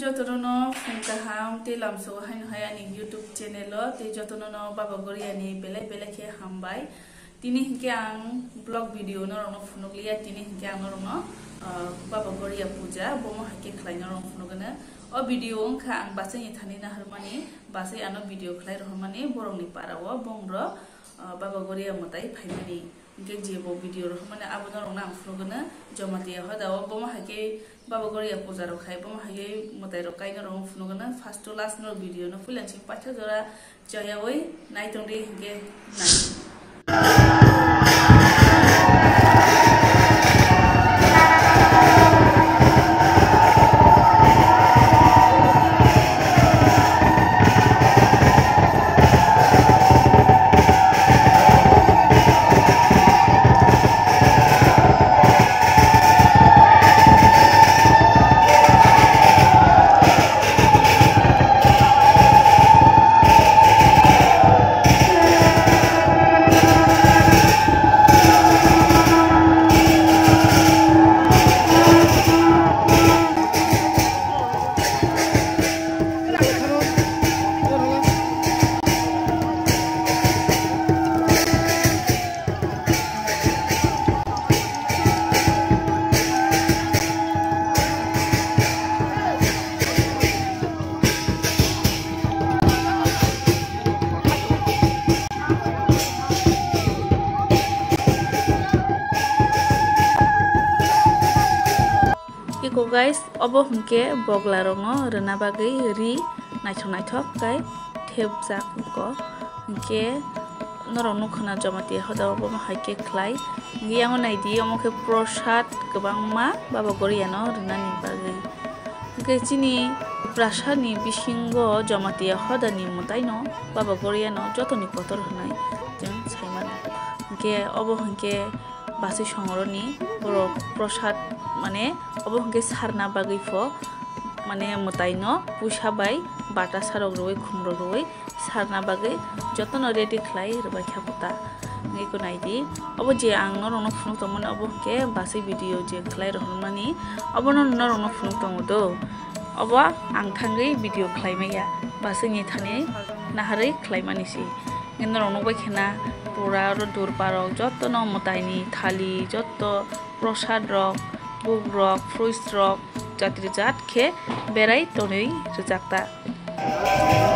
যতনো ফুংকাহাম তে লামসো হাই আনি YouTube channel তে যতনো বাবা গরিয়ানি বেলে খে হামবাই তিনি হিকে আং ব্লগ ভিডিও ন রং ফুনুগলিয়া তিনি হিকে আং রং বাবা গরিয়া পূজা বমো হাকে খলাই ন রং ফুনুগনা ও ভিডিও খা আং বাসে থানি না হরমানি বাসে আনো ভিডিও খলাই রহমানি বরংনি পারাও বংর বাবা গরিয়া মতাই ফাইমানি गे जेबो वीडियो रखमाने आबोनो रंना फुगना जमातिया हदाव बम हाके बाबा गरिया पूजा रखाय बम हाके मताय रखायनो रंग फुगना फर्स्ट टू लास्ट नो वीडियो न फुलांसिं पाथा जरा जयावै नायतंदे गे नाय Iko guys, obo hungke bogla rongo rena bagai ri naithok kai thebjak ko hungke norong nukhana jamati hoda obo haike khlai giyango naidi omoke prasad gobangma baba goriano rena ni bagai hungke chini prasad ni bisingo jamati hoda ni mutaino baba goriano jotoni kotor hnai jeng saiman hungke obo hungke basi songoroni boro prasad মানে of হংকে Sarna বাগৈফো মানে মতাইনো পুষা by বাটা সারক রই খুমরো রই সারনা বাগৈ যতন ready খলাই রবাই খাপতা Nicco নাইদি of যে আং রন ফুন তমন of হংকে বাসি ভিডিও যে খলাই রহমানি অব ন রন ফুন তমদো অব আং থাঙ্গৈ ভিডিও খলাই মাইয়া বাসি নি থানে নাহাरै খলাই মানিসি ইন রন বাই খেনা পুরা দূর পারক যতন মতাইনি থালি যত প্রসাদ রক बुक रक फ्रुइट्स रक जाति जात खे बेराय तनै रजाक्ता